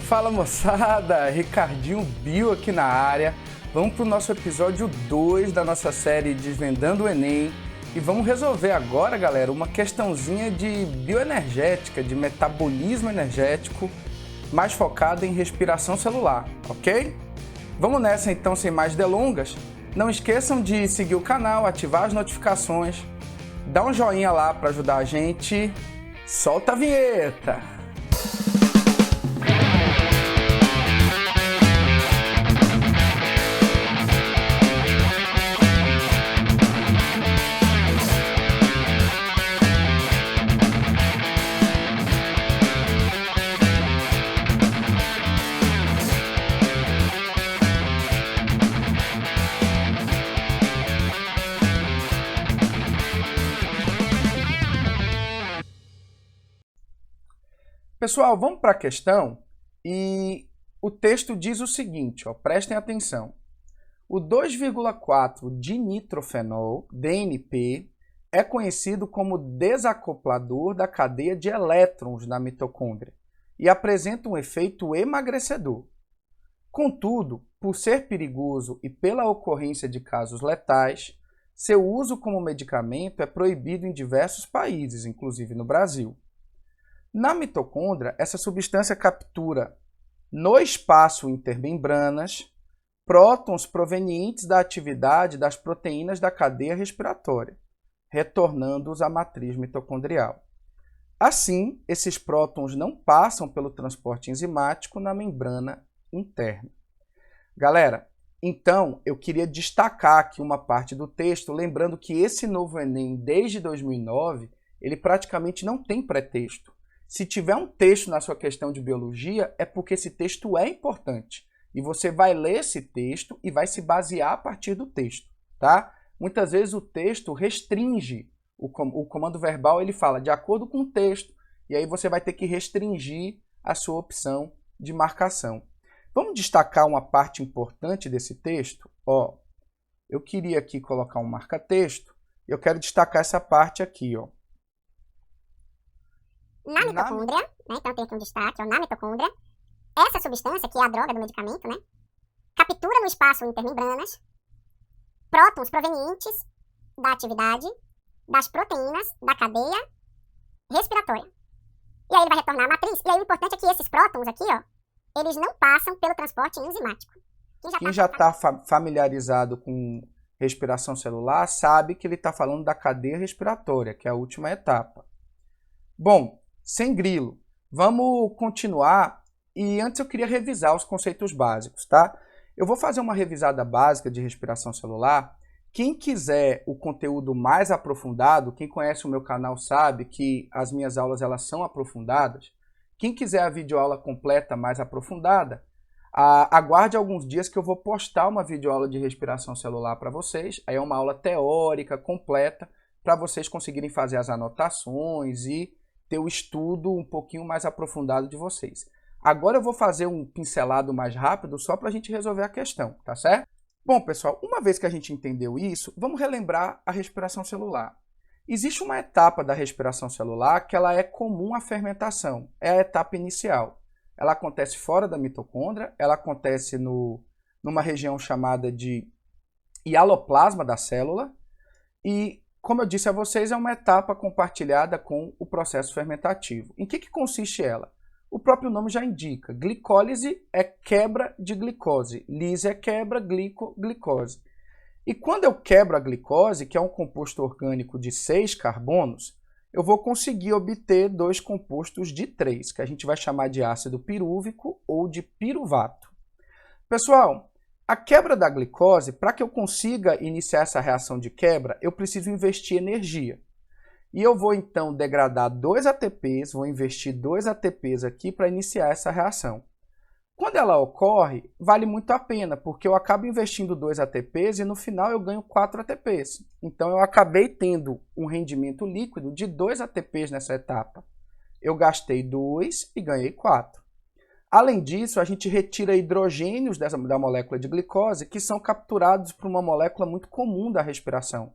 Fala moçada, Ricardinho Bio aqui na área. Vamos para o nosso episódio 2 da nossa série Desvendando o Enem. E vamos resolver agora, galera, uma questãozinha de bioenergética, de metabolismo energético, mais focada em respiração celular, ok? Vamos nessa então, sem mais delongas. Não esqueçam de seguir o canal, ativar as notificações, dá um joinha lá para ajudar a gente. Solta a vinheta! Pessoal, vamos para a questão e o texto diz o seguinte, prestem atenção. O 2,4-dinitrofenol, DNP, é conhecido como desacoplador da cadeia de elétrons na mitocôndria e apresenta um efeito emagrecedor. Contudo, por ser perigoso e pela ocorrência de casos letais, seu uso como medicamento é proibido em diversos países, inclusive no Brasil. Na mitocôndria, essa substância captura, no espaço intermembranas, prótons provenientes da atividade das proteínas da cadeia respiratória, retornando-os à matriz mitocondrial. Assim, esses prótons não passam pelo transporte enzimático na membrana interna. Galera, então eu queria destacar aqui uma parte do texto, lembrando que esse novo Enem, desde 2009, ele praticamente não tem pré-texto. Se tiver um texto na sua questão de biologia, é porque esse texto é importante. E você vai ler esse texto e vai se basear a partir do texto, tá? Muitas vezes o texto restringe, o comando verbal ele fala de acordo com o texto, e aí você vai ter que restringir a sua opção de marcação. Vamos destacar uma parte importante desse texto? Eu queria aqui colocar um marca-texto, e eu quero destacar essa parte aqui, Na mitocôndria, né, então tem aqui um destaque, na mitocôndria, essa substância, que é a droga do medicamento, né, captura no espaço intermembranas prótons provenientes da atividade das proteínas da cadeia respiratória. E aí ele vai retornar à matriz, e aí o importante é que esses prótons aqui, eles não passam pelo transporte enzimático. Quem já está familiarizado com respiração celular sabe que ele está falando da cadeia respiratória, que é a última etapa. Bom, sem grilo, vamos continuar e antes eu queria revisar os conceitos básicos, tá? Eu vou fazer uma revisada básica de respiração celular. Quem quiser o conteúdo mais aprofundado, quem conhece o meu canal sabe que as minhas aulas elas são aprofundadas. Quem quiser a videoaula completa mais aprofundada, aguarde alguns dias que eu vou postar uma videoaula de respiração celular para vocês. Aí é uma aula teórica completa para vocês conseguirem fazer as anotações e ter o estudo um pouquinho mais aprofundado de vocês. Agora eu vou fazer um pincelado mais rápido só para a gente resolver a questão, tá certo? Bom, pessoal, uma vez que a gente entendeu isso, vamos relembrar a respiração celular. Existe uma etapa da respiração celular que ela é comum à fermentação, é a etapa inicial. Ela acontece fora da mitocôndria, ela acontece numa região chamada de hialoplasma da célula e como eu disse a vocês, é uma etapa compartilhada com o processo fermentativo. Em que consiste ela? O próprio nome já indica. Glicólise é quebra de glicose. Lise é quebra, glicose. E quando eu quebro a glicose, que é um composto orgânico de 6 carbonos, eu vou conseguir obter 2 compostos de 3, que a gente vai chamar de ácido pirúvico ou de piruvato. Pessoal, a quebra da glicose, para que eu consiga iniciar essa reação de quebra, eu preciso investir energia. E eu vou então degradar 2 ATPs, vou investir 2 ATPs aqui para iniciar essa reação. Quando ela ocorre, vale muito a pena, porque eu acabo investindo 2 ATPs e no final eu ganho 4 ATPs. Então eu acabei tendo um rendimento líquido de 2 ATPs nessa etapa. Eu gastei 2 e ganhei 4. Além disso, a gente retira hidrogênios da molécula de glicose que são capturados por uma molécula muito comum da respiração,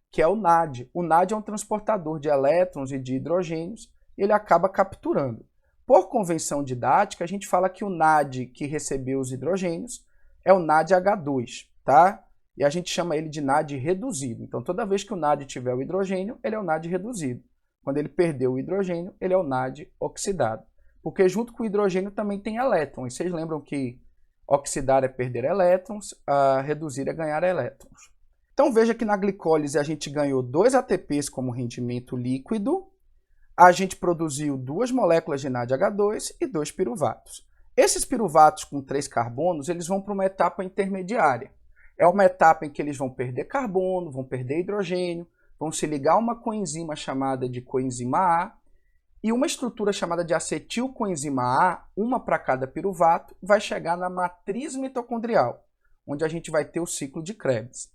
que é o NAD. O NAD é um transportador de elétrons e de hidrogênios e ele acaba capturando. Por convenção didática, a gente fala que o NAD que recebeu os hidrogênios é o NADH2, tá? E a gente chama ele de NAD reduzido. Então, toda vez que o NAD tiver o hidrogênio, ele é o NAD reduzido. Quando ele perdeu o hidrogênio, ele é o NAD oxidado. Porque junto com o hidrogênio também tem elétrons. Vocês lembram que oxidar é perder elétrons, reduzir é ganhar elétrons. Então, veja que na glicólise a gente ganhou 2 ATPs como rendimento líquido, a gente produziu 2 moléculas de NADH2 e 2 piruvatos. Esses piruvatos com 3 carbonos, eles vão para uma etapa intermediária. É uma etapa em que eles vão perder carbono, vão perder hidrogênio, vão se ligar a uma coenzima chamada de coenzima A, e uma estrutura chamada de acetilcoenzima A, uma para cada piruvato, vai chegar na matriz mitocondrial, onde a gente vai ter o ciclo de Krebs.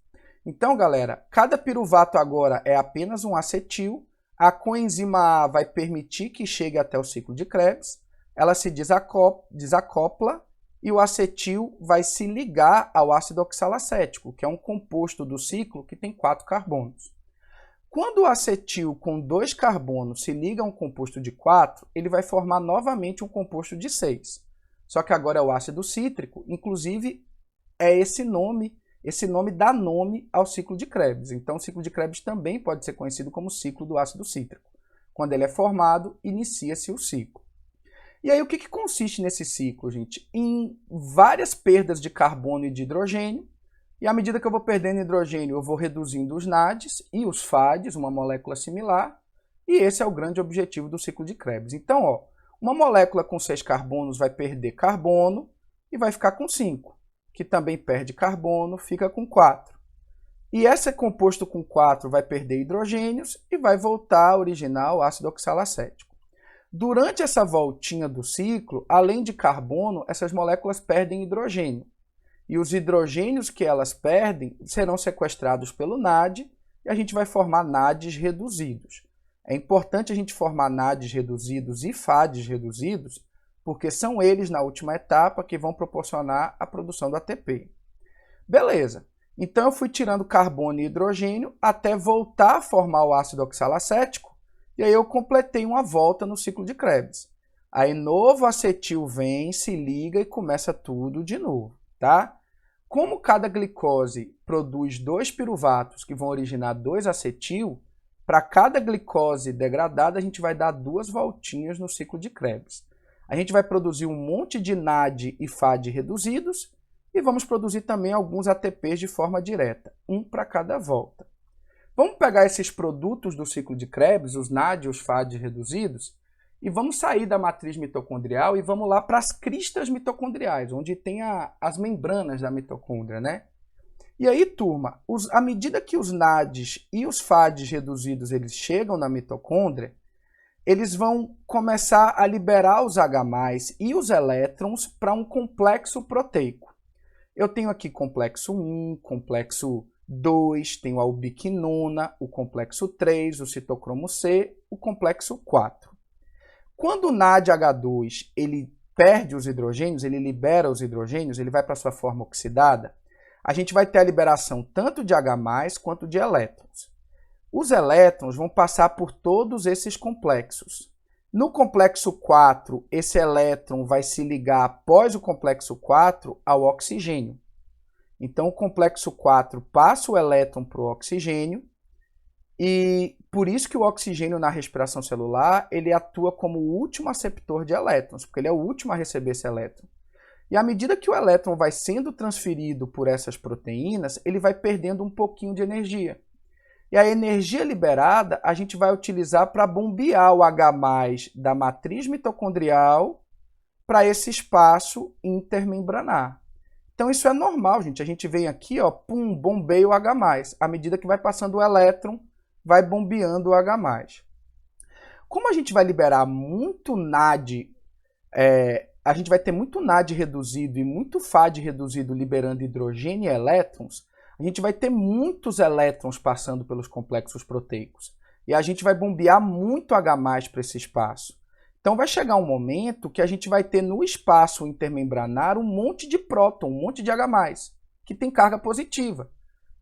Então, galera, cada piruvato agora é apenas um acetil, a coenzima A vai permitir que chegue até o ciclo de Krebs, ela se desacopla, e o acetil vai se ligar ao ácido oxalacético, que é um composto do ciclo que tem 4 carbonos. Quando o acetil com 2 carbonos se liga a um composto de 4, ele vai formar novamente um composto de 6. Só que agora é o ácido cítrico, inclusive é esse nome dá nome ao ciclo de Krebs. Então o ciclo de Krebs também pode ser conhecido como ciclo do ácido cítrico. Quando ele é formado, inicia-se o ciclo. E aí, o que consiste nesse ciclo, gente? Em várias perdas de carbono e de hidrogênio, e à medida que eu vou perdendo hidrogênio, eu vou reduzindo os NADs e os FADs, uma molécula similar, e esse é o grande objetivo do ciclo de Krebs. Então, ó, uma molécula com 6 carbonos vai perder carbono e vai ficar com 5, que também perde carbono, fica com 4. E esse composto com 4 vai perder hidrogênios e vai voltar a originar o ácido oxalacético. Durante essa voltinha do ciclo, além de carbono, essas moléculas perdem hidrogênio. E os hidrogênios que elas perdem serão sequestrados pelo NAD e a gente vai formar NADs reduzidos. É importante a gente formar NADs reduzidos e FADs reduzidos, porque são eles, na última etapa, que vão proporcionar a produção do ATP. Beleza. Então eu fui tirando carbono e hidrogênio até voltar a formar o ácido oxalacético, e aí eu completei uma volta no ciclo de Krebs. Aí novo acetil vem, se liga e começa tudo de novo, tá? Como cada glicose produz 2 piruvatos que vão originar 2 acetil, para cada glicose degradada a gente vai dar 2 voltinhas no ciclo de Krebs. A gente vai produzir um monte de NAD e FAD reduzidos e vamos produzir também alguns ATPs de forma direta, um para cada volta. Vamos pegar esses produtos do ciclo de Krebs, os NAD e os FAD reduzidos, e vamos sair da matriz mitocondrial e vamos lá para as cristas mitocondriais, onde tem as membranas da mitocôndria, né? E aí, turma, à medida que os NADs e os FADs reduzidos eles chegam na mitocôndria, eles vão começar a liberar os H+, e os elétrons para um complexo proteico. Eu tenho aqui complexo 1, complexo 2, tenho a ubiquinona, o complexo 3, o citocromo C, o complexo 4. Quando o NADH2 ele perde os hidrogênios, ele libera os hidrogênios, ele vai para sua forma oxidada, a gente vai ter a liberação tanto de H+, quanto de elétrons. Os elétrons vão passar por todos esses complexos. No complexo 4, esse elétron vai se ligar após o complexo 4 ao oxigênio. Então, o complexo 4 passa o elétron para o oxigênio, e por isso que o oxigênio na respiração celular ele atua como o último aceptor de elétrons, porque ele é o último a receber esse elétron. E à medida que o elétron vai sendo transferido por essas proteínas, ele vai perdendo um pouquinho de energia. E a energia liberada a gente vai utilizar para bombear o H+ da matriz mitocondrial para esse espaço intermembranar. Então isso é normal, gente. A gente vem aqui, ó, pum, bombeia o H+. À medida que vai passando o elétron, vai bombeando o H+. Como a gente vai liberar muito NAD, a gente vai ter muito NAD reduzido e muito FAD reduzido liberando hidrogênio e elétrons, a gente vai ter muitos elétrons passando pelos complexos proteicos. E a gente vai bombear muito H+ para esse espaço. Então vai chegar um momento que a gente vai ter no espaço intermembranar um monte de próton, um monte de H+, que tem carga positiva.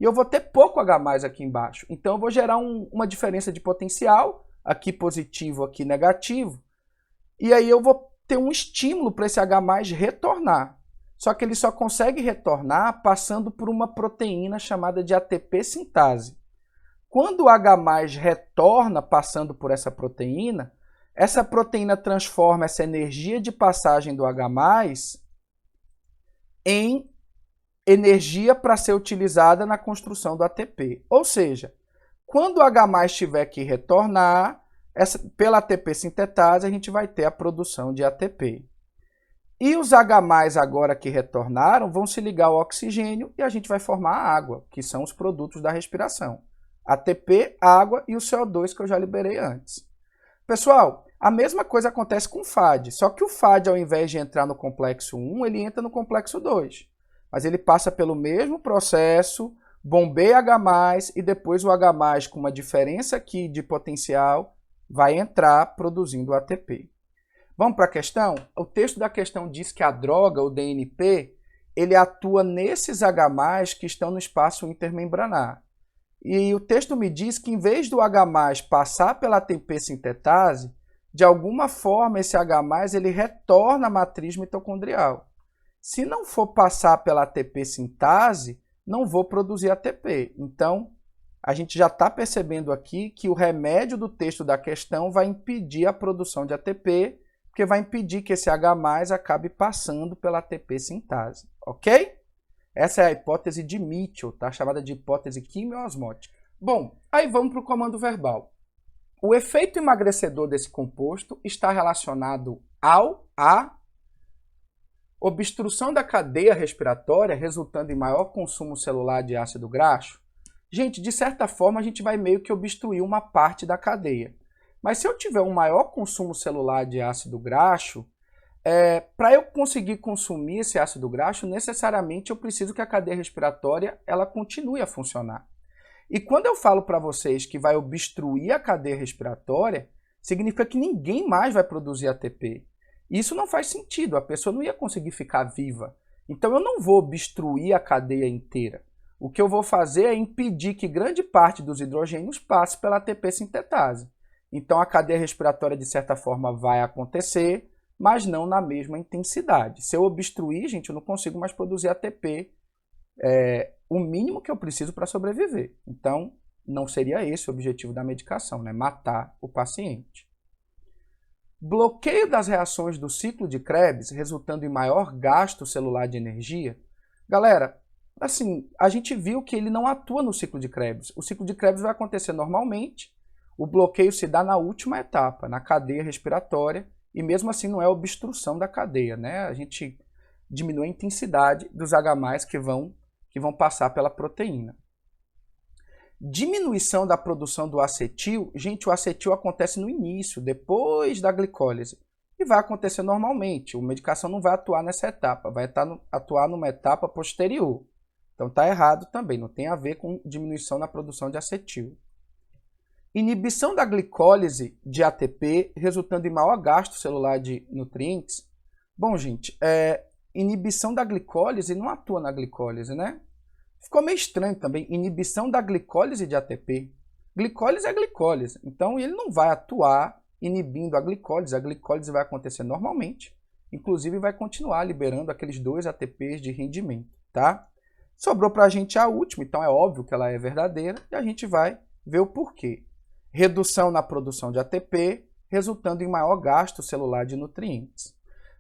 E eu vou ter pouco H+ aqui embaixo. Então eu vou gerar uma diferença de potencial, aqui positivo, aqui negativo. e aí eu vou ter um estímulo para esse H+ retornar. Só que ele só consegue retornar passando por uma proteína chamada de ATP sintase. Quando o H+ retorna passando por essa proteína transforma essa energia de passagem do H+ em energia para ser utilizada na construção do ATP. Ou seja, quando o H+ tiver que retornar, pela ATP sintetase, a gente vai ter a produção de ATP. E os H+ agora que retornaram vão se ligar ao oxigênio e a gente vai formar a água, que são os produtos da respiração. ATP, água e o CO2 que eu já liberei antes. Pessoal, a mesma coisa acontece com o FAD, só que o FAD, ao invés de entrar no complexo 1, ele entra no complexo 2. Mas ele passa pelo mesmo processo, bombeia H+, e depois o H+, com uma diferença aqui de potencial, vai entrar produzindo ATP. Vamos para a questão? O texto da questão diz que a droga, o DNP, ele atua nesses H+ que estão no espaço intermembranar. E o texto me diz que, em vez do H+ passar pela ATP sintetase, de alguma forma esse H+ ele retorna à matriz mitocondrial. Se não for passar pela ATP sintase, não vou produzir ATP. Então, a gente já está percebendo aqui que o remédio do texto da questão vai impedir a produção de ATP, porque vai impedir que esse H+ acabe passando pela ATP sintase, ok? Essa é a hipótese de Mitchell, tá? Chamada de hipótese quimioosmótica. Bom, aí vamos para o comando verbal. O efeito emagrecedor desse composto está relacionado à obstrução da cadeia respiratória, resultando em maior consumo celular de ácido graxo. Gente, de certa forma, a gente vai meio que obstruir uma parte da cadeia. Mas se eu tiver um maior consumo celular de ácido graxo, para eu conseguir consumir esse ácido graxo, necessariamente eu preciso que a cadeia respiratória ela continue a funcionar. E quando eu falo para vocês que vai obstruir a cadeia respiratória, significa que ninguém mais vai produzir ATP. Isso não faz sentido, a pessoa não ia conseguir ficar viva. Então eu não vou obstruir a cadeia inteira. O que eu vou fazer é impedir que grande parte dos hidrogênios passe pela ATP sintetase. Então a cadeia respiratória, de certa forma, vai acontecer, mas não na mesma intensidade. Se eu obstruir, gente, eu não consigo mais produzir ATP, o mínimo que eu preciso para sobreviver. Então, não seria esse o objetivo da medicação, né? Matar o paciente. Bloqueio das reações do ciclo de Krebs, resultando em maior gasto celular de energia. Galera, assim, a gente viu que ele não atua no ciclo de Krebs. O ciclo de Krebs vai acontecer normalmente, o bloqueio se dá na última etapa, na cadeia respiratória, e mesmo assim não é obstrução da cadeia, né? A gente diminui a intensidade dos H+ que vão passar pela proteína. Diminuição da produção do acetil. Gente, o acetil acontece no início, depois da glicólise. E vai acontecer normalmente. A medicação não vai atuar nessa etapa, vai atuar numa etapa posterior. Então está errado também, não tem a ver com diminuição na produção de acetil. Inibição da glicólise de ATP, resultando em maior gasto celular de nutrientes. Bom, gente, inibição da glicólise não atua na glicólise, né? Ficou meio estranho também, inibição da glicólise de ATP. Glicólise é glicólise, então ele não vai atuar inibindo a glicólise vai acontecer normalmente, inclusive vai continuar liberando aqueles 2 ATPs de rendimento, tá? Sobrou para a gente a última, então é óbvio que ela é verdadeira, e a gente vai ver o porquê. Redução na produção de ATP, resultando em maior gasto celular de nutrientes.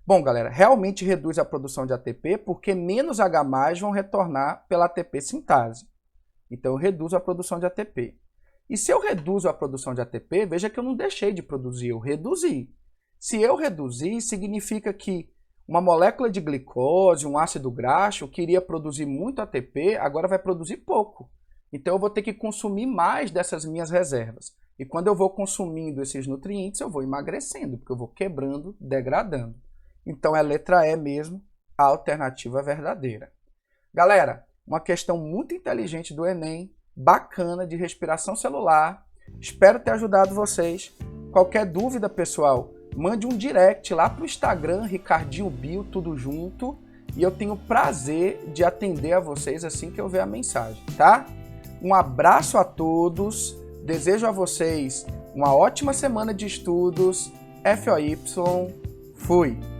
Bom, galera, realmente reduz a produção de ATP porque menos H+ vão retornar pela ATP sintase. Então, eu reduzo a produção de ATP. E se eu reduzo a produção de ATP, veja que eu não deixei de produzir, eu reduzi. Se eu reduzir, significa que uma molécula de glicose, um ácido graxo, que iria produzir muito ATP, agora vai produzir pouco. Então, eu vou ter que consumir mais dessas minhas reservas. E quando eu vou consumindo esses nutrientes, eu vou emagrecendo, porque eu vou quebrando, degradando. Então, é a letra E mesmo, a alternativa verdadeira. Galera, uma questão muito inteligente do Enem, bacana, de respiração celular. Espero ter ajudado vocês. Qualquer dúvida, pessoal, mande um direct lá para o Instagram, Ricardinho Bio, tudo junto. E eu tenho o prazer de atender a vocês assim que eu ver a mensagem, tá? Um abraço a todos. Desejo a vocês uma ótima semana de estudos. FOY, fui!